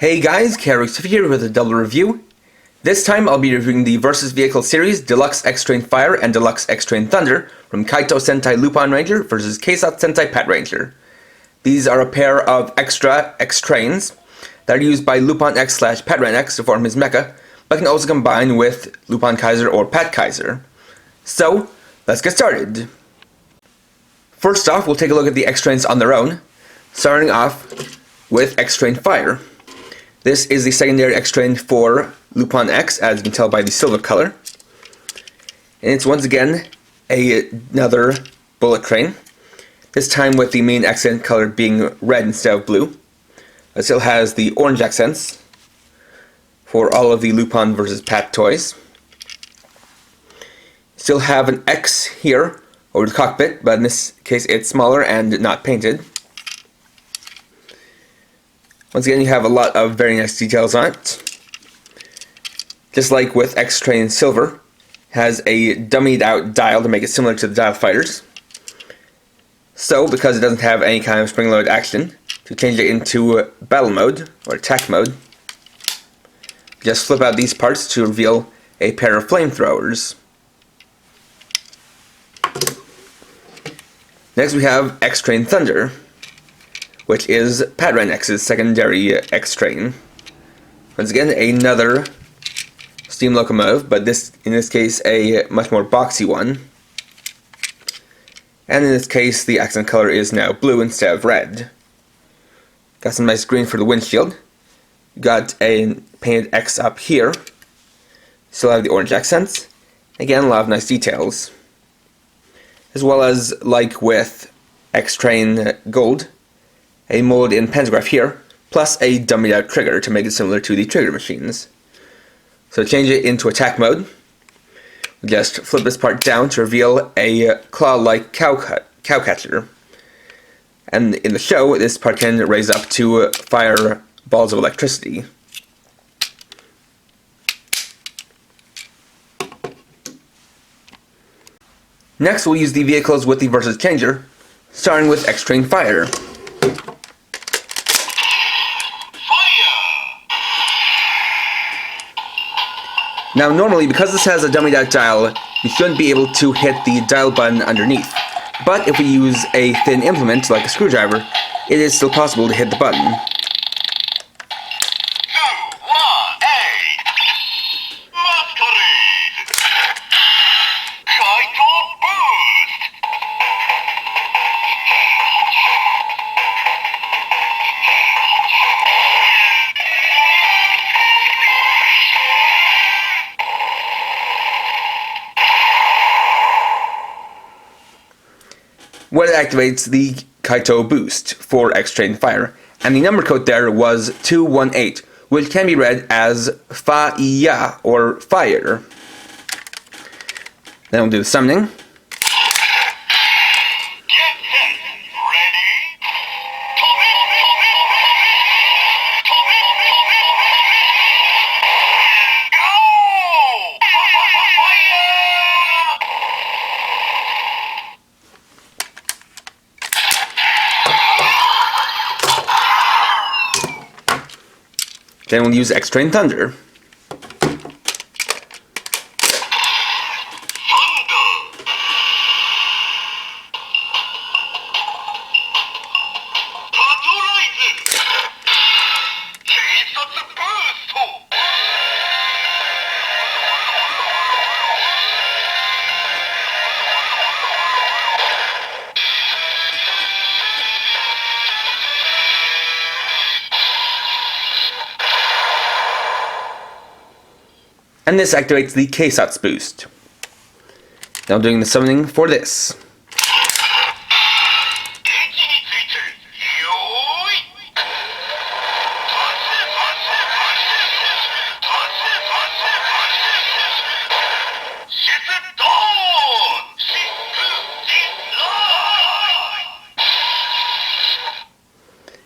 Hey guys, Kaitou X here with a double review. This time I'll be reviewing the Versus Vehicle series Deluxe X-Train Fire and Deluxe X-Train Thunder from Kaitou Sentai Lupinranger vs Keisatsu Sentai Patranger. These are a pair of extra X-Trains that are used by Lupin X/Patran X to form his mecha, but can also combine with Lupin Kaiser or Pat Kaiser. So, let's get started. First off, we'll take a look at the X-Trains on their own, starting off with X-Train Fire. This is the secondary X-Train for Lupin X, as you can tell by the silver color. And it's once again another bullet train, this time with the main accent color being red instead of blue. It still has the orange accents for all of the Lupin vs. Pat toys. Still have an X here over the cockpit, but in this case it's smaller and not painted. Once again, you have a lot of very nice details on it. Just like with X-Train Silver, has a dummied out dial to make it similar to the dial fighters. So, because it doesn't have any kind of spring-loaded action, to change it into battle mode, or attack mode, just flip out these parts to reveal a pair of flamethrowers. Next we have X-Train Thunder, which is Patran X's secondary X-Train. Once again, another steam locomotive, but in this case a much more boxy one. And in this case, the accent color is now blue instead of red. Got some nice green for the windshield. Got a painted X up here. Still have the orange accents. Again, a lot of nice details. As well as, like with X-Train Gold, a mold in pantograph here, plus a dummied out trigger to make it similar to the trigger machines. So to change it into attack mode, we just flip this part down to reveal a claw-like cow catcher. And in the show, this part can raise up to fire balls of electricity. Next, we'll use the vehicles with the Versus Changer, starting with X-Train Fire. Now normally, because this has a dummied out dial, you shouldn't be able to hit the dial button underneath. But if we use a thin implement, like a screwdriver, it is still possible to hit the button. What activates the Kaitou boost for X-Train Fire, and the number code there was 218, which can be read as Fa-iya, or fire. Then we'll do the summoning. Then we'll use X-Train Thunder. And this activates the Keisatsu boost. Now doing the summoning for this.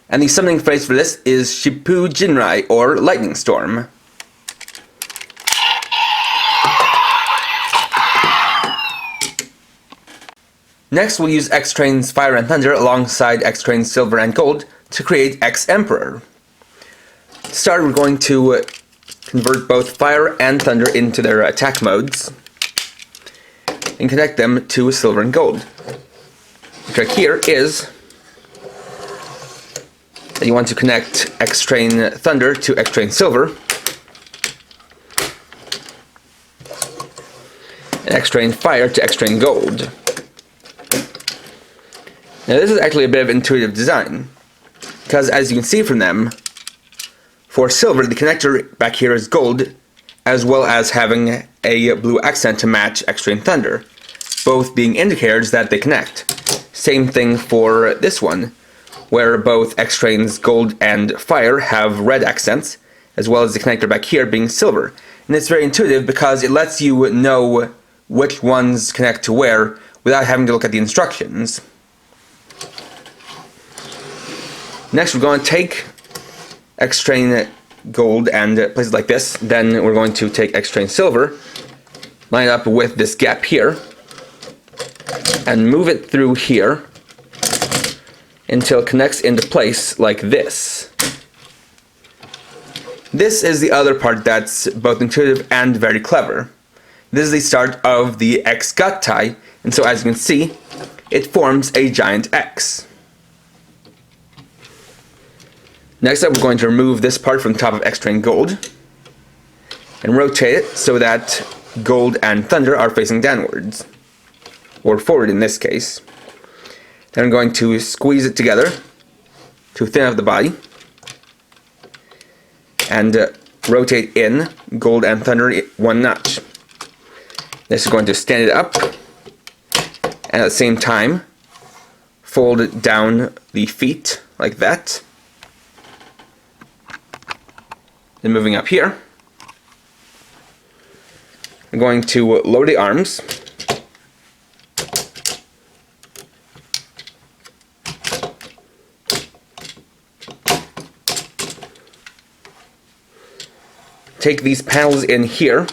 And the summoning phrase for this is Ship-Puu-Jin-Rai, or Lightning Storm. Next, we'll use X-Train's Fire and Thunder alongside X-Train's Silver and Gold to create X-Emperor. To start, we're going to convert both Fire and Thunder into their attack modes and connect them to Silver and Gold. The trick here is that you want to connect X-Train Thunder to X-Train Silver and X-Train Fire to X-Train Gold. Now this is actually a bit of intuitive design, because as you can see from them, for Silver the connector back here is gold, as well as having a blue accent to match X-Train Thunder, both being indicators that they connect. Same thing for this one, where both X-Trains Gold and Fire have red accents, as well as the connector back here being silver. And it's very intuitive because it lets you know which ones connect to where without having to look at the instructions. Next, we're going to take X-Train Gold and place it like this. Then we're going to take X-Train Silver, line it up with this gap here, and move it through here until it connects into place like this. This is the other part that's both intuitive and very clever. This is the start of the X Gattime, and so as you can see, it forms a giant X. Next up, we're going to remove this part from the top of X-Train Gold and rotate it so that Gold and Thunder are facing downwards, or forward in this case. Then I'm going to squeeze it together to thin out the body and rotate in Gold and Thunder one notch. This is going to stand it up and at the same time fold down the feet like that. Then moving up here, I'm going to lower the arms, take these panels in here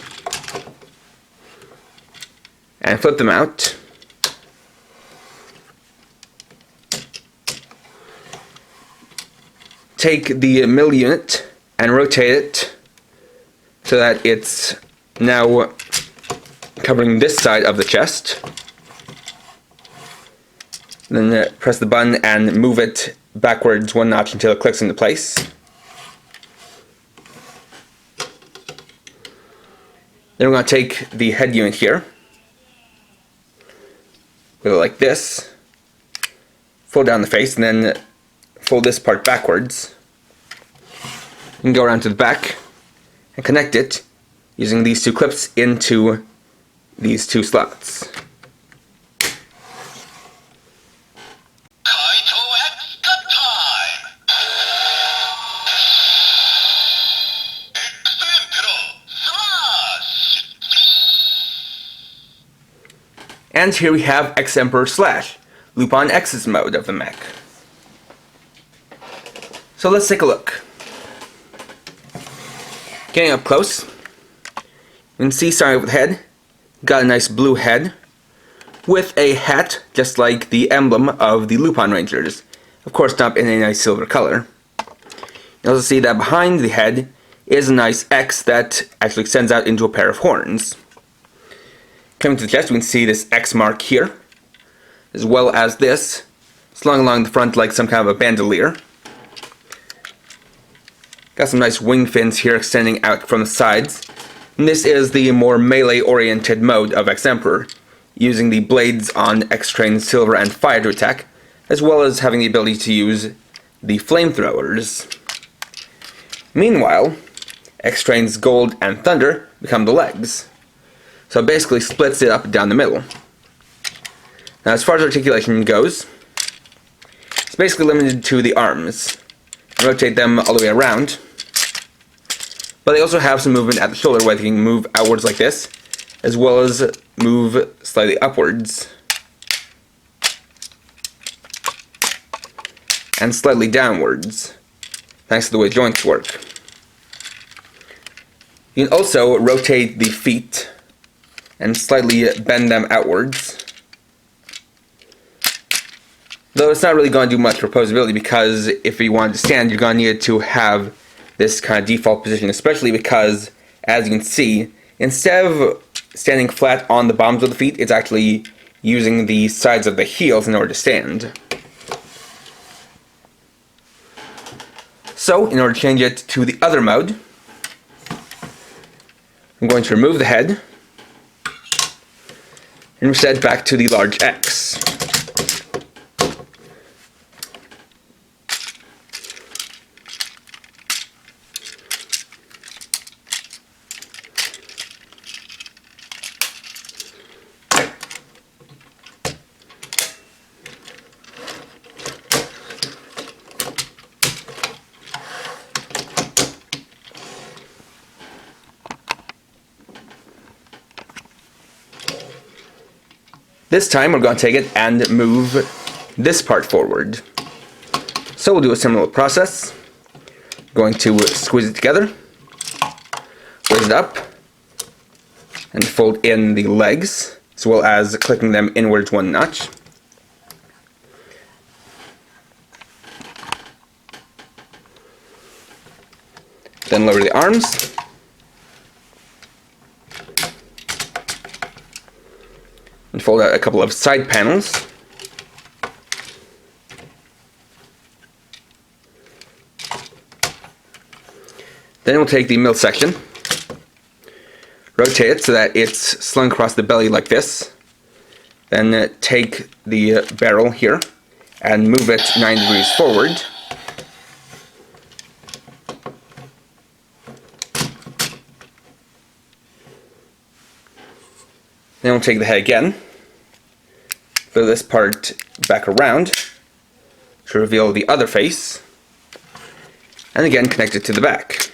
and flip them out. Take the middle unit and rotate it so that it's now covering this side of the chest. Then press the button and move it backwards one notch until it clicks into place. Then we're going to take the head unit here, go like this, fold down the face, and then fold this part backwards. And go around to the back and connect it using these two clips into these two slots. Kaitou X Gattime! And here we have X-Emperor Slash, Lupin X's mode of the mech. So let's take a look. Getting up close, you can see, starting with the head, got a nice blue head with a hat just like the emblem of the Lupinrangers, of course not in a nice silver color. You also see that behind the head is a nice X that actually extends out into a pair of horns. Coming to the chest, we can see this X mark here, as well as this slung along the front like some kind of a bandolier. Got some nice wing fins here extending out from the sides. And this is the more melee-oriented mode of X-Emperor, using the blades on X-Train Silver and Fire to attack, as well as having the ability to use the flamethrowers. Meanwhile, X-Train's Gold and Thunder become the legs. So it basically splits it up down the middle. Now as far as articulation goes, it's basically limited to the arms. Rotate them all the way around. But they also have some movement at the shoulder where they can move outwards like this, as well as move slightly upwards. And slightly downwards, thanks to the way joints work. You can also rotate the feet and slightly bend them outwards. Though it's not really going to do much for posability, because if you wanted to stand, you're going to need to have this kind of default position, especially because, as you can see, instead of standing flat on the bottoms of the feet, it's actually using the sides of the heels in order to stand. So, in order to change it to the other mode, I'm going to remove the head and reset back to the large X. This time we're going to take it and move this part forward. So we'll do a similar process. Going to squeeze it together, raise it up, and fold in the legs, as well as clicking them inwards one notch. Then lower the arms. And fold out a couple of side panels. Then we'll take the middle section, rotate it so that it's slung across the belly like this. Then take the barrel here and move it 9 degrees forward. Then we'll take the head again, fill this part back around to reveal the other face, and again connect it to the back.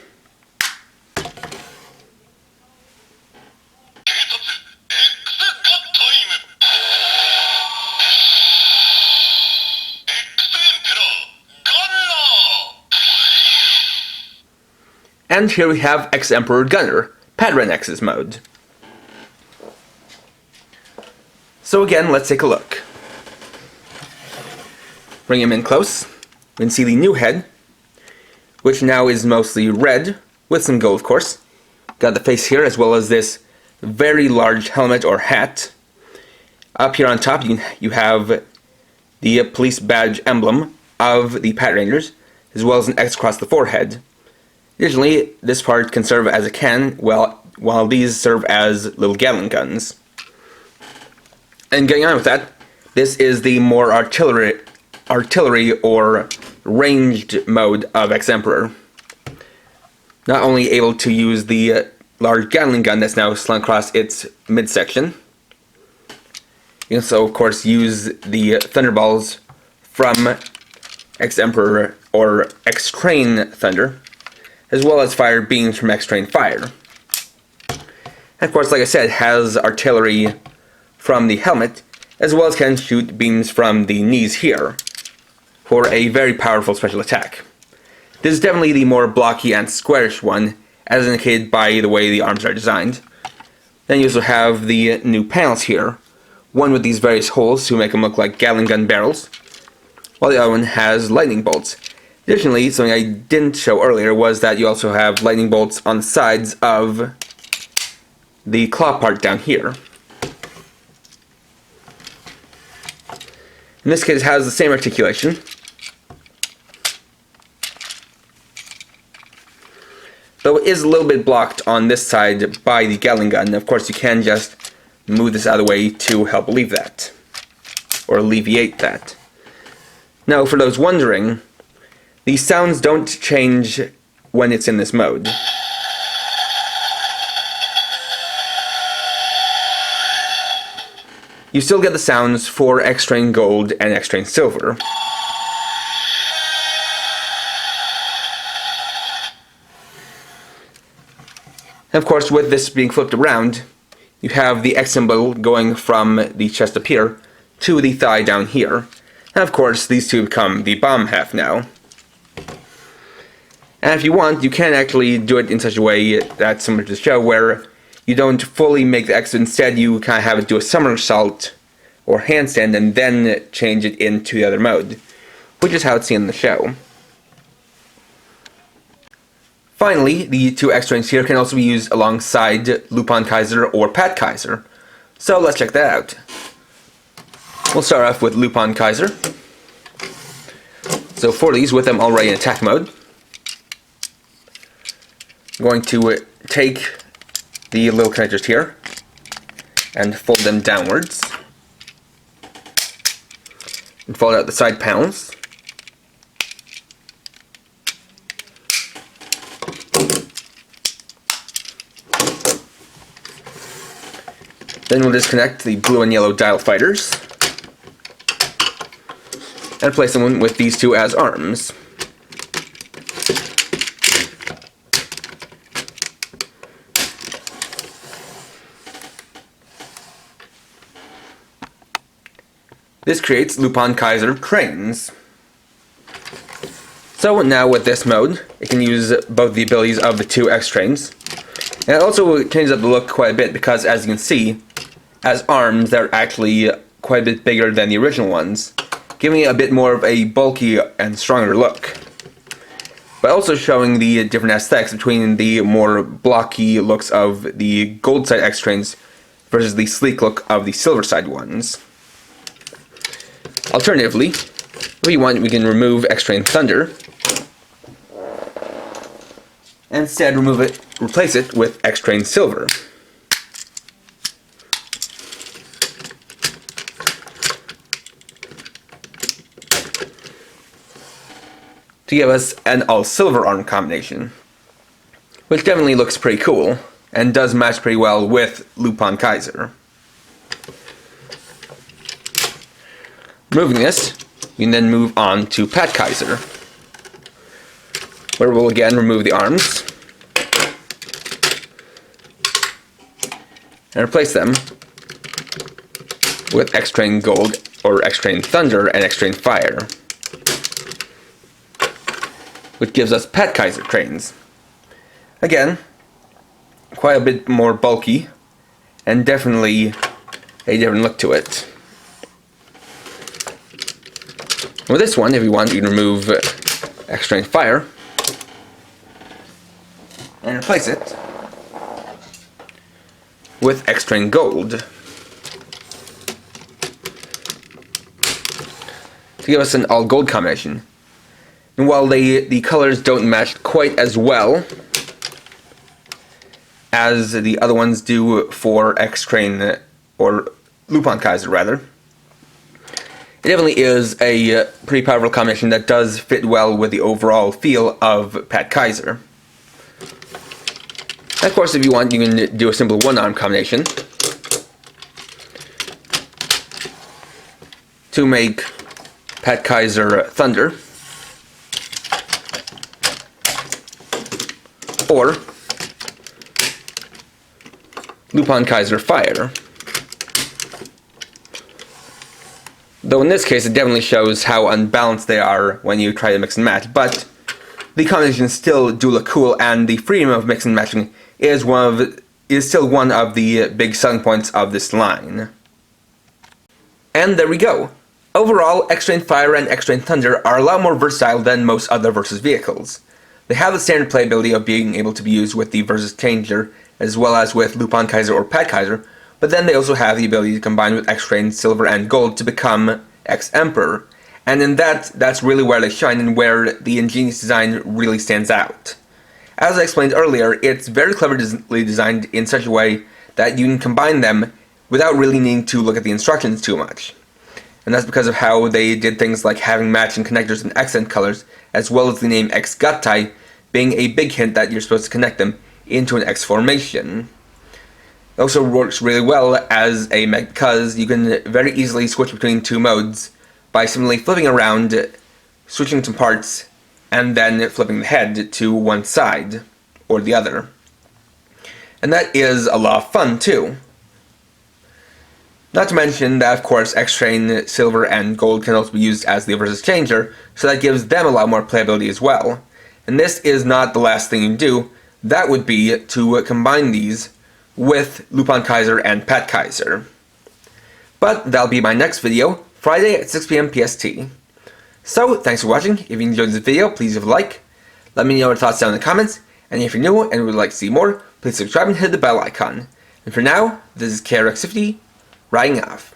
And here we have X-Emperor Gunner, Patranger X's mode. So again, let's take a look. Bring him in close. We can see the new head, which now is mostly red, with some gold of course. Got the face here, as well as this very large helmet or hat. Up here on top you have the police badge emblem of the Patrangers, as well as an X across the forehead. Additionally, this part can serve as a cannon, while these serve as little Gatling guns. And getting on with that, this is the more artillery or ranged mode of X-Emperor. Not only able to use the large Gatling gun that's now slung across its midsection, you can also, of course, use the thunderballs from X-Emperor or X-Train Thunder, as well as fire beams from X-Train Fire. And of course, like I said, it has artillery from the helmet, as well as can shoot beams from the knees here, for a very powerful special attack. This is definitely the more blocky and squarish one, as indicated by the way the arms are designed. Then you also have the new panels here, one with these various holes to make them look like Gatling gun barrels, while the other one has lightning bolts. Additionally, something I didn't show earlier was that you also have lightning bolts on the sides of the claw part down here. In this case, it has the same articulation, though it is a little bit blocked on this side by the Gatling gun. Of course, you can just move this out of the way to help relieve that, or alleviate that. Now, for those wondering, the sounds don't change when it's in this mode. You still get the sounds for X-Train Gold and X-Train Silver. And of course, with this being flipped around, you have the X symbol going from the chest up here to the thigh down here. And of course, these two become the bomb half now. And if you want, you can actually do it in such a way that's similar to the show, where you don't fully make the X, instead you kind of have it do a somersault or handstand and then change it into the other mode, which is how it's seen in the show. Finally, the two X trains here can also be used alongside Lupin Kaiser or Pat Kaiser. So let's check that out. We'll start off with Lupin Kaiser. So for these, with them already in attack mode, I'm going to take the little connectors here and fold them downwards and fold out the side panels. Then we'll disconnect the blue and yellow dial fighters and place them with these two as arms. This creates Lupin Kaiser trains. So now with this mode, it can use both the abilities of the two X trains. And it also changes up the look quite a bit because, as you can see, as arms, they're actually quite a bit bigger than the original ones, giving it a bit more of a bulky and stronger look. But also showing the different aesthetics between the more blocky looks of the gold side X trains versus the sleek look of the silver side ones. Alternatively, if we want, we can remove X-Train Thunder and instead replace it with X-Train Silver. To give us an all-silver arm combination, which definitely looks pretty cool and does match pretty well with Lupin Kaiser. Removing this, we can then move on to Pat Kaiser, where we'll again remove the arms and replace them with X-Train Gold, or X-Train Thunder, and X-Train Fire, which gives us Pat Kaiser trains. Again, quite a bit more bulky, and definitely a different look to it. With this one, if you want, you can remove X-Train Fire and replace it with X-Train Gold to give us an all-gold combination. And while the colors don't match quite as well as the other ones do for X-Train, or Lupin Kaiser rather, it definitely is a pretty powerful combination that does fit well with the overall feel of Pat Kaiser. Of course, if you want, you can do a simple one-arm combination to make Pat Kaiser Thunder, or Lupin Kaiser Fire. Though in this case, it definitely shows how unbalanced they are when you try to mix and match, but the combinations still do look cool, and the freedom of mix and matching is still one of the big selling points of this line. And there we go. Overall, X-Train Fire and X-Train Thunder are a lot more versatile than most other Versus vehicles. They have the standard playability of being able to be used with the Versus Changer, as well as with Lupin Kaiser or Pat Kaiser, but then they also have the ability to combine with X-Train Silver and Gold to become X-Emperor, and in that's really where they shine and where the ingenious design really stands out. As I explained earlier, it's very cleverly designed in such a way that you can combine them without really needing to look at the instructions too much. And that's because of how they did things like having matching connectors and accent colors, as well as the name X Gattime being a big hint that you're supposed to connect them into an X formation. It also works really well as a mech because you can very easily switch between two modes by simply flipping around, switching some parts, and then flipping the head to one side or the other. And that is a lot of fun too. Not to mention that, of course, X-Train Silver and Gold can also be used as the Versus Changer, so that gives them a lot more playability as well. And this is not the last thing you can do. That would be to combine these with Lupin Kaiser and Pat Kaiser. But that'll be my next video, Friday at 6 PM PST. So, thanks for watching. If you enjoyed this video, please leave a like. Let me know your thoughts down in the comments. And if you're new and would like to see more, please subscribe and hit the bell icon. And for now, this is KRX50, riding off.